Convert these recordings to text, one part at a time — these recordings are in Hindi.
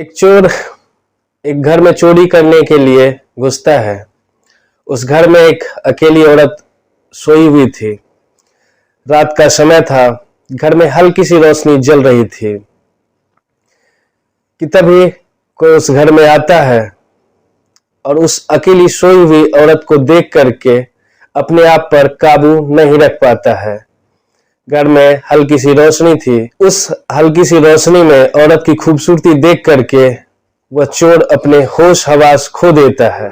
एक चोर एक घर में चोरी करने के लिए घुसता है। उस घर में एक अकेली औरत सोई हुई थी। रात का समय था। घर में हल्की सी रोशनी जल रही थी कि तभी कोई उस घर में आता है और उस अकेली सोई हुई औरत को देख करके अपने आप पर काबू नहीं रख पाता है। घर में हल्की सी रोशनी थी। उस हल्की सी रोशनी में औरत की खूबसूरती देख करके वह चोर अपने होश हवास खो देता है।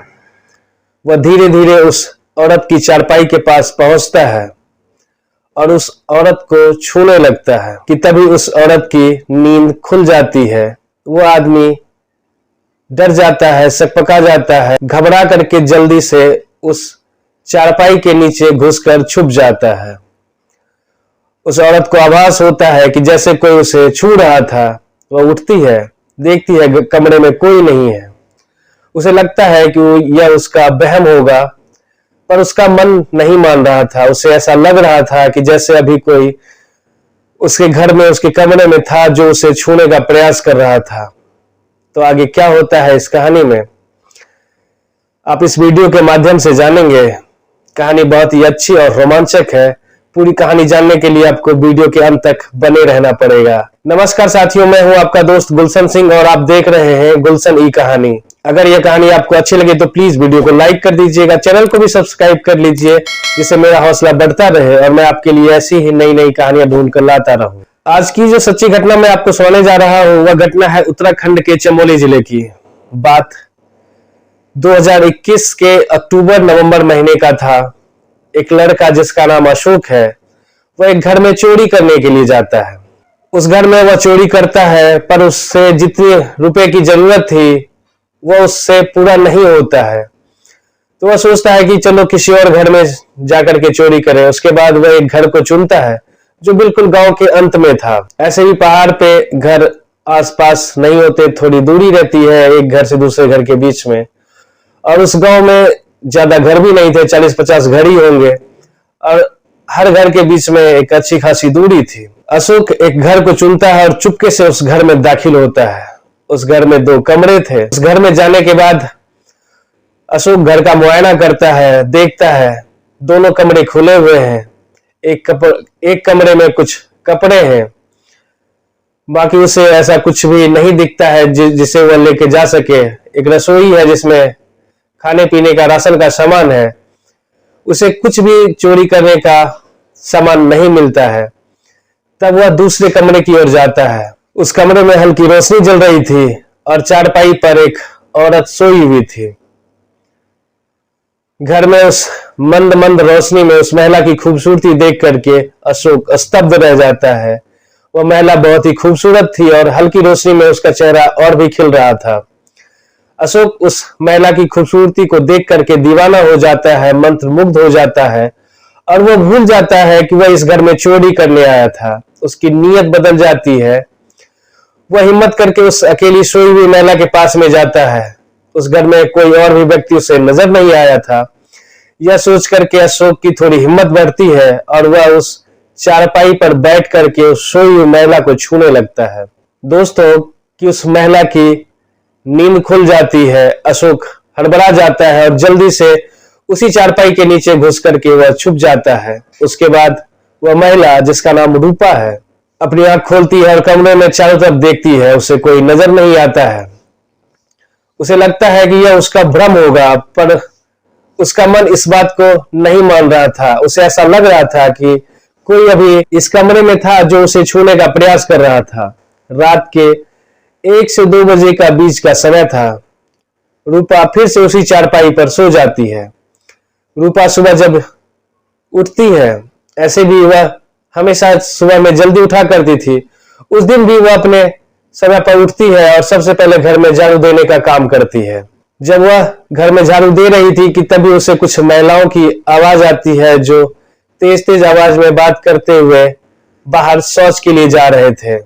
वह धीरे धीरे उस औरत की चारपाई के पास पहुंचता है और उस औरत को छूने लगता है कि तभी उस औरत की नींद खुल जाती है। वो आदमी डर जाता है, सकपका जाता है, घबरा करके जल्दी से उस चारपाई के नीचे घुसकर छुप जाता है। उस औरत को आभास होता है कि जैसे कोई उसे छू रहा था। वह उठती है, देखती है कमरे में कोई नहीं है। उसे लगता है कि यह उसका वहम होगा, पर उसका मन नहीं मान रहा था। उसे ऐसा लग रहा था कि जैसे अभी कोई उसके घर में, उसके कमरे में था जो उसे छूने का प्रयास कर रहा था। तो आगे क्या होता है इस कहानी में, आप इस वीडियो के माध्यम से जानेंगे। कहानी बहुत ही अच्छी और रोमांचक है। पूरी कहानी जानने के लिए आपको वीडियो के अंत तक बने रहना पड़ेगा। नमस्कार साथियों, मैं हूं आपका दोस्त गुलशन सिंह और आप देख रहे हैं गुलशन ई कहानी। अगर यह कहानी आपको अच्छी लगे तो प्लीज वीडियो को लाइक कर दीजिएगा, चैनल को भी सब्सक्राइब कर लीजिए, जिससे मेरा हौसला बढ़ता रहे और मैं आपके लिए ऐसी ही नई नई कहानियां ढूंढ कर लाता रहूं। आज की जो सच्ची घटना मैं आपको सुनाने जा रहा हूं वह घटना है उत्तराखंड के चमोली जिले की। बात 2021 के अक्टूबर नवंबर महीने का था। एक लड़का जिसका नाम अशोक है, वह एक घर में चोरी करने के लिए जाता है। उस घर में वह चोरी करता है, पर उससे जितने रुपए की जरूरत थी वह उससे पूरा नहीं होता है। तो वह सोचता है कि चलो किसी और घर में जाकर के चोरी करें। उसके बाद वह एक घर को चुनता है जो बिल्कुल गांव के अंत में था। ऐसे ही पहाड़ पे घर आसपास नहीं होते, थोड़ी दूरी रहती है एक घर से दूसरे घर के बीच में। और उस गांव में ज्यादा घर भी नहीं थे, 40-50 घर ही होंगे और हर घर के बीच में एक अच्छी खासी दूरी थी। अशोक एक घर को चुनता है और चुपके से उस घर में दाखिल होता है। उस घर में 2 कमरे थे। उस घर में जाने के बाद अशोक घर का मुआयना करता है, देखता है दोनों कमरे खुले हुए हैं। एक कमरे में कुछ कपड़े हैं, बाकी उसे ऐसा कुछ भी नहीं दिखता है जिसे वह लेके जा सके। एक रसोई है जिसमें खाने पीने का, राशन का सामान है। उसे कुछ भी चोरी करने का सामान नहीं मिलता है। तब वह दूसरे कमरे की ओर जाता है। उस कमरे में हल्की रोशनी जल रही थी और चारपाई पर एक औरत सोई हुई थी। घर में उस मंद मंद रोशनी में उस महिला की खूबसूरती देख करके अशोक स्तब्ध रह जाता है। वह महिला बहुत ही खूबसूरत थी और हल्की रोशनी में उसका चेहरा और भी खिल रहा था। अशोक उस महिला की खूबसूरती को देख करके दीवाना हो जाता है, मंत्रमुग्ध हो जाता है और वह भूल जाता है कि वह इस घर में चोरी करने आया था। उसकी नीयत बदल जाती है। वह हिम्मत करके उस अकेली सोई हुई महिला के पास में जाता है। उस घर में कोई और भी व्यक्ति उसे नजर नहीं आया था। यह सोच करके अशोक की थोड़ी हिम्मत बढ़ती है और वह उस चारपाई पर बैठ करके उस सोई हुई महिला को छूने लगता है। दोस्तों, कि उस महिला की नींद खुल जाती है। अशोक हड़बड़ा जाता है और जल्दी से उसी चारपाई के नीचे घुस करके वह छुप जाता है। उसके बाद वह महिला, जिसका नाम रूपा है, अपनी आंख खोलती है और कमरे में चारों तरफ देखती है। उसे कोई नजर नहीं आता है। उसे लगता है कि यह उसका भ्रम होगा, पर उसका मन इस बात को नहीं मान रहा था। उसे ऐसा लग रहा था कि कोई अभी इस कमरे में था जो उसे छूने का प्रयास कर रहा था। रात के 1 से 2 बजे का बीच का समय था। रूपा फिर से उसी चारपाई पर सो जाती है। रूपा सुबह जब उठती है, ऐसे भी वह हमेशा सुबह में जल्दी उठा करती थी, उस दिन भी वह अपने समय पर उठती है और सबसे पहले घर में झाड़ू देने का काम करती है। जब वह घर में झाड़ू दे रही थी कि तभी उसे कुछ महिलाओं की आवाज आती है जो तेज तेज आवाज में बात करते हुए बाहर शौच के लिए जा रहे थे।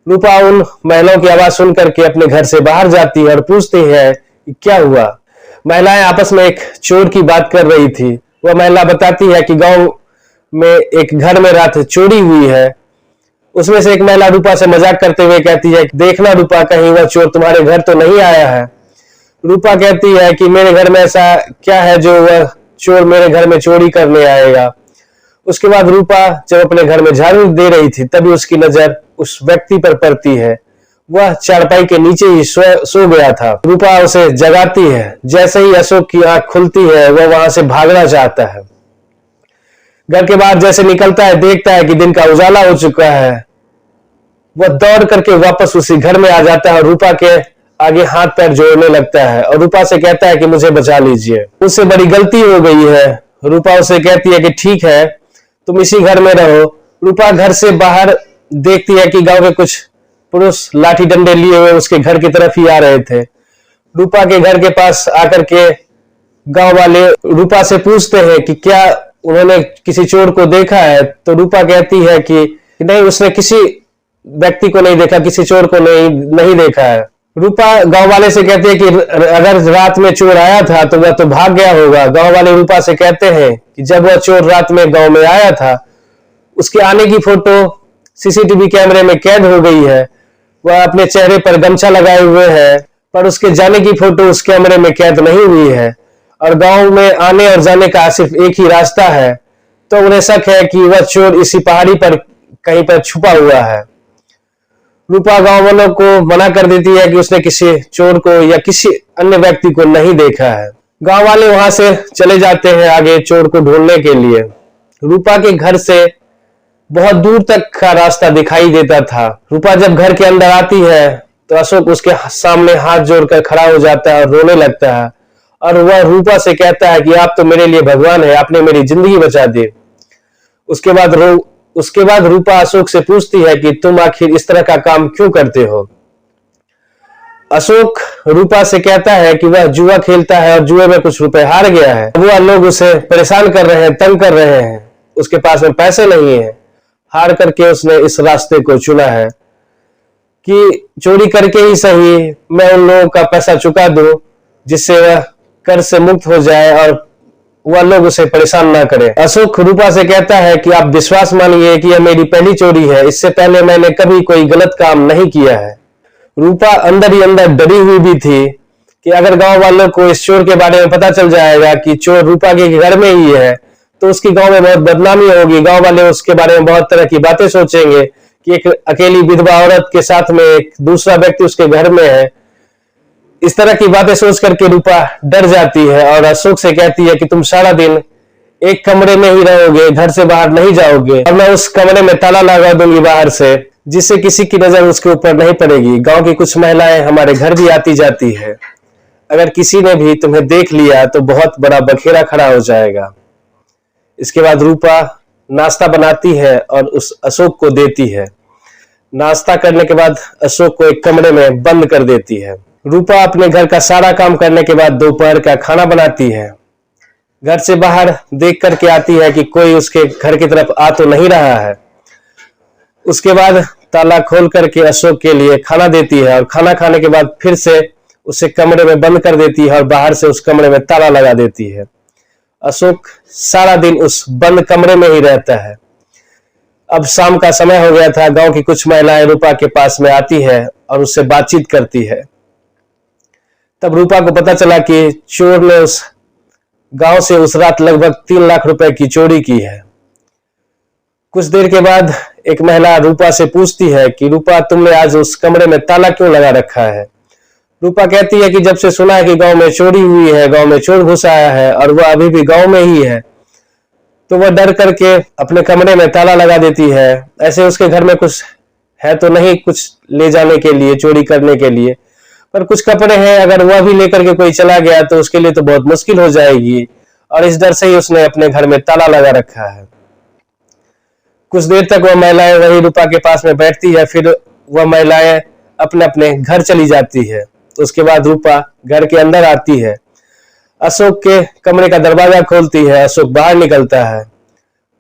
रूपा उन महिलाओं की आवाज सुन करके अपने घर से बाहर जाती है और पूछती है कि क्या हुआ। महिलाएं आपस में एक चोर की बात कर रही थी। वह महिला बताती है कि गांव में एक घर में रात चोरी हुई है उसमें से एक महिला रूपा से मजाक करते हुए कहती है, देखना रूपा, कहीं वह चोर तुम्हारे घर तो नहीं आया है। रूपा कहती है कि मेरे घर में ऐसा क्या है जो वह चोर मेरे घर में चोरी करने आएगा। उसके बाद रूपा जब अपने घर में झाड़ू दे रही थी तभी उसकी नजर उस व्यक्ति पर पड़ती है। वह चारपाई के नीचे ही सो गया था। रूपा उसे जगाती है। जैसे ही अशोक की आंख खुलती है वह वहां से भागना चाहता है। घर के बाहर जैसे निकलता है, देखता है कि दिन का उजाला हो चुका है। वह दौड़ करके वापस उसी घर में आ जाता है और रूपा के आगे हाथ पैर जोड़ने लगता है और रूपा से कहता है कि मुझे बचा लीजिए, मुझसे बड़ी गलती हो गई है। रूपा उसे कहती है कि ठीक है, तुम इसी घर में रहो। रूपा घर से बाहर देखती है कि गांव के कुछ पुरुष लाठी डंडे लिए हुए उसके घर की तरफ ही आ रहे थे। रूपा के घर के पास आकर के गांव वाले रूपा से पूछते हैं कि क्या उन्होंने किसी चोर को देखा है। तो रूपा कहती है कि नहीं, उसने किसी व्यक्ति को नहीं देखा, किसी चोर को नहीं देखा है। रूपा गांव वाले से कहती है कि अगर रात में चोर आया था तो वह तो भाग गया होगा। गांव वाले रूपा से कहते हैं कि जब वह चोर रात में गांव में आया था उसके आने की फोटो सीसीटीवी कैमरे में कैद हो गई है। वह अपने चेहरे पर गमछा लगाए हुए है, पर उसके जाने की फोटो उस कैमरे में कैद नहीं हुई है और गांव में आने और जाने का सिर्फ एक ही रास्ता है। तो उन्हें शक है कि वह चोर इसी पहाड़ी पर कहीं पर छुपा हुआ है। रूपा गांव वालों को मना कर देती है कि उसने किसी चोर को या किसी अन्य व्यक्ति को नहीं देखा है। गांव वाले वहां से चले जाते हैं आगे चोर को ढूंढने के लिए। रूपा के घर से बहुत दूर तक का रास्ता दिखाई देता था। रूपा जब घर के अंदर आती है तो अशोक उसके सामने हाथ जोड़कर खड़ा हो जाता है और रोने लगता है और वह रूपा से कहता है कि आप तो मेरे लिए भगवान है, आपने मेरी जिंदगी बचा दी। उसके बाद रूपा अशोक से पूछती है कि तुम आखिर इस तरह का काम क्यों करते हो। अशोक रूपा से कहता है कि वह जुआ खेलता है और जुए में कुछ रुपए हार गया है। वह लोग उसे परेशान कर रहे हैं, तंग कर रहे हैं, उसके पास में पैसे नहीं है। हार करके उसने इस रास्ते को चुना है कि चोरी करके ही सही मैं उन लोगों का पैसा चुका दूं, जिससे वह कर्ज से मुक्त हो जाए और वह लोग उसे परेशान ना करें। अशोक रूपा से कहता है कि आप विश्वास मानिए कि यह मेरी पहली चोरी है, इससे पहले मैंने कभी कोई गलत काम नहीं किया है। रूपा अंदर ही अंदर डरी हुई भी थी कि अगर गांव वालों को इस चोर के बारे में पता चल जाएगा कि चोर रूपा के घर में ही है तो उसकी गांव में बहुत बदनामी होगी। गांव वाले उसके बारे में बहुत तरह की बातें सोचेंगे कि एक अकेली विधवा औरत के साथ में एक दूसरा व्यक्ति उसके घर में है। इस तरह की बातें सोच करके रूपा डर जाती है और अशोक से कहती है कि तुम सारा दिन एक कमरे में ही रहोगे, घर से बाहर नहीं जाओगे और मैं उस कमरे में ताला लगा दूंगी बाहर से, जिससे किसी की नजर उसके ऊपर नहीं पड़ेगी। गांव की कुछ महिलाएं हमारे घर भी आती जाती है, अगर किसी ने भी तुम्हें देख लिया तो बहुत बड़ा बखेड़ा खड़ा हो जाएगा। इसके बाद रूपा नाश्ता बनाती है और उस अशोक को देती है। नाश्ता करने के बाद अशोक को एक कमरे में बंद कर देती है। रूपा अपने घर का सारा काम करने के बाद दोपहर का खाना बनाती है। घर से बाहर देख करके आती है कि कोई उसके घर की तरफ आ तो नहीं रहा है। उसके बाद ताला खोल करके अशोक के लिए खाना देती है और खाना खाने के बाद फिर से उसे कमरे में बंद कर देती है और बाहर से उस कमरे में ताला लगा देती है। अशोक सारा दिन उस बंद कमरे में ही रहता है। अब शाम का समय हो गया था। गांव की कुछ महिलाएं रूपा के पास में आती है और उससे बातचीत करती है। तब रूपा को पता चला कि चोर ने उस गांव से उस रात लगभग 3 लाख रुपए की चोरी की है। कुछ देर के बाद एक महिला रूपा से पूछती है कि रूपा, तुमने आज उस कमरे में ताला क्यों लगा रखा है। रूपा कहती है कि जब से सुना है कि गांव में चोरी हुई है, गांव में चोर घुस आया है और वह अभी भी गांव में ही है, तो वह डर करके अपने कमरे में ताला लगा देती है। ऐसे उसके घर में कुछ है तो नहीं कुछ ले जाने के लिए, चोरी करने के लिए, पर कुछ कपड़े हैं, अगर वह भी लेकर के कोई चला गया तो उसके लिए तो बहुत मुश्किल हो जाएगी और इस डर से ही उसने अपने घर में ताला लगा रखा है। कुछ देर तक वह महिलाएं वही रूपा के पास में बैठती है, फिर वह महिलाएं अपने अपने घर चली जाती है। तो उसके बाद रूपा घर के अंदर आती है, अशोक के कमरे का दरवाजा खोलती है, अशोक बाहर निकलता है।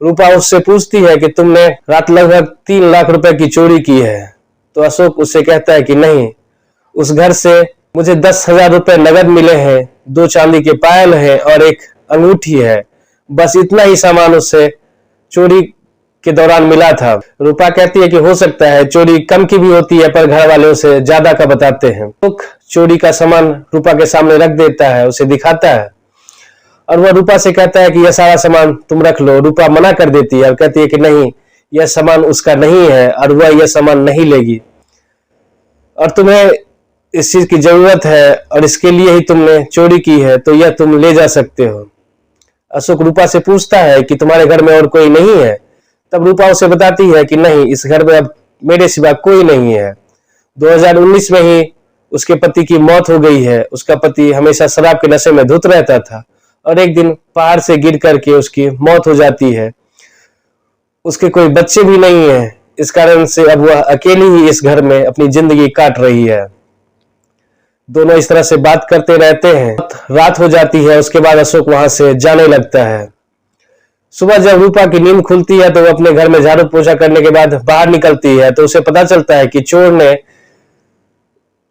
रूपा उससे पूछती है कि तुमने रात लगभग 3 लाख रुपए की चोरी की है। तो अशोक उससे कहता है कि नहीं, उस घर से मुझे 10,000 रुपए नगद मिले हैं, 2 चांदी के पायल हैं और एक अंगूठी है, बस इतना ही सामान उससे चोरी के दौरान मिला था। रूपा कहती है कि हो सकता है चोरी कम की भी होती है पर घर वाले उसे ज्यादा का बताते हैं। अशोक चोरी का सामान रूपा के सामने रख देता है, उसे दिखाता है और वह रूपा से कहता है कि यह सारा सामान तुम रख लो। रूपा मना कर देती है और कहती है कि नहीं, यह सामान उसका नहीं है और वह यह सामान नहीं लेगी और तुम्हें इस चीज की जरूरत है और इसके लिए ही तुमने चोरी की है, तो यह तुम ले जा सकते हो। अशोक रूपा से पूछता है कि तुम्हारे घर में और कोई नहीं है? तब रूपा उसे बताती है कि नहीं, इस घर में अब मेरे सिवा कोई नहीं है। 2019 में ही उसके पति की मौत हो गई है। उसका पति हमेशा शराब के नशे में धुत रहता था और एक दिन पहाड़ से गिर करके उसकी मौत हो जाती है। उसके कोई बच्चे भी नहीं है, इस कारण से अब वह अकेली ही इस घर में अपनी जिंदगी काट रही है। दोनों इस तरह से बात करते रहते हैं। रात हो जाती है, उसके बाद अशोक वहां से जाने लगता है। सुबह जब रूपा की नींद खुलती है तो वो अपने घर में झाड़ू पोछा करने के बाद बाहर निकलती है तो उसे पता चलता है कि चोर ने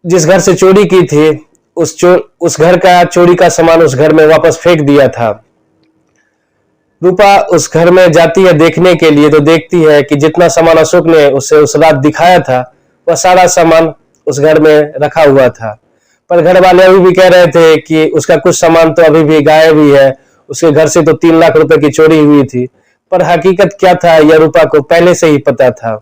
जिस घर से चोरी की थी उस घर का चोरी का सामान उस घर में वापस फेंक दिया था। रूपा उस घर में जाती है देखने के लिए तो देखती है कि जितना सामान अशोक ने उसे उस रात दिखाया था वह सारा सामान उस घर में रखा हुआ था। पर घर वाले अभी भी कह रहे थे कि उसका कुछ सामान तो अभी भी गायब ही है, उसके घर से तो 3 लाख रुपए की चोरी हुई थी। पर हकीकत क्या था यह रूपा को पहले से ही पता था,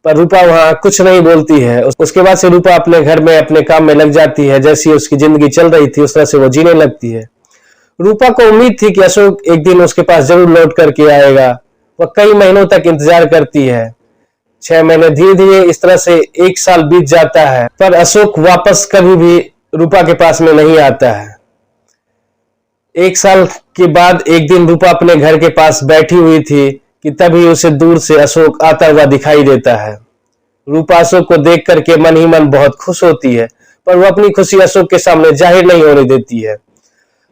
पर रूपा वहां कुछ नहीं बोलती है। उसके बाद से रूपा अपने घर में अपने काम में लग जाती है। जैसी उसकी जिंदगी चल रही थी उस तरह से वो जीने लगती है। रूपा को उम्मीद थी कि अशोक एक दिन उसके पास जरूर लौट करके आएगा। वह कई महीनों तक इंतजार करती है। 6 महीने धीरे धीरे इस तरह से 1 साल बीत जाता है पर अशोक वापस कभी भी रूपा के पास में नहीं आता है। 1 साल के बाद एक दिन रूपा अपने घर के पास बैठी हुई थी कि तभी उसे दूर से अशोक आता हुआ दिखाई देता है। रूपा अशोक को देख करके मन ही मन बहुत खुश होती है पर वो अपनी खुशी अशोक के सामने जाहिर नहीं होने देती है।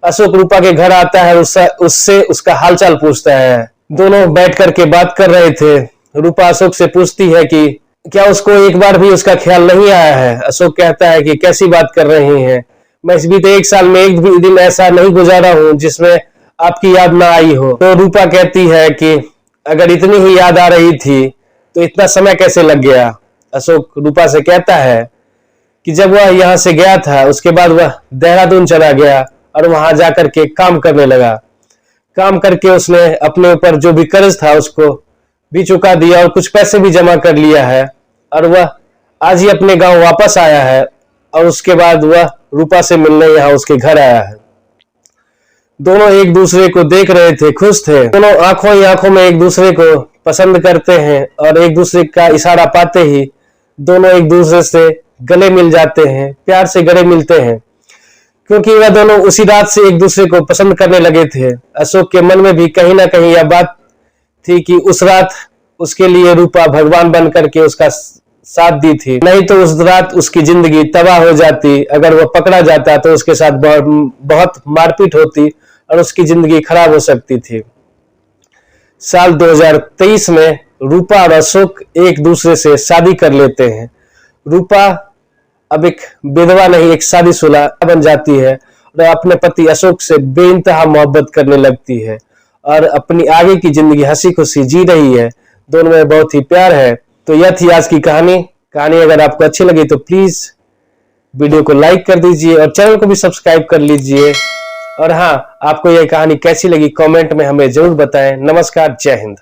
अशोक रूपा के घर आता है, उससे उसका हालचाल पूछता है। दोनों बैठ करके बात कर रहे थे। रूपा अशोक से पूछती है कि क्या उसको एक बार भी उसका ख्याल नहीं आया है? अशोक कहता है कि कैसी बात कर रहे हैं, मैं इस बीते 1 साल में एक भी दिन ऐसा नहीं गुजारा हूं जिसमें आपकी याद ना आई हो। तो रूपा कहती है कि अगर इतनी ही याद आ रही थी तो इतना समय कैसे लग गया? अशोक रूपा से कहता है कि जब वह यहाँ से गया था उसके बाद वह देहरादून चला गया और वहां जाकर के काम करने लगा। काम करके उसने अपने ऊपर जो भी कर्ज था उसको भी चुका दिया और कुछ पैसे भी जमा कर लिया है और वह आज ही अपने गांव वापस आया है और उसके बाद वह रूपा से मिलने यहाँ उसके घर आया है। दोनों एक दूसरे को देख रहे थे, खुश थे। दोनों आंखों ही आंखों में एक दूसरे को पसंद करते हैं और एक दूसरे का इशारा पाते ही दोनों एक दूसरे से गले मिल जाते हैं, प्यार से गले मिलते हैं क्योंकि वह दोनों उसी रात से एक दूसरे को पसंद करने लगे थे। अशोक के मन में भी कहीं ना कहीं यह बात थी कि उस रात उसके लिए रूपा भगवान बन करके उसका साथ दी थी, नहीं तो उस रात उसकी जिंदगी तबाह हो जाती। अगर वह पकड़ा जाता तो उसके साथ बहुत मारपीट होती और उसकी जिंदगी खराब हो सकती थी। साल 2023 में रूपा और अशोक एक दूसरे से शादी कर लेते हैं। रूपा अब एक विधवा नहीं, एक शादीशुदा बन जाती है और अपने पति अशोक से बेइंतहा मोहब्बत करने लगती है और अपनी आगे की जिंदगी हंसी खुशी जी रही है। दोनों में बहुत ही प्यार है। तो यह थी आज की कहानी अगर आपको अच्छी लगी तो प्लीज वीडियो को लाइक कर दीजिए और चैनल को भी सब्सक्राइब कर लीजिए। और हाँ, आपको यह कहानी कैसी लगी कमेंट में हमें जरूर बताएं। नमस्कार, जय हिंद।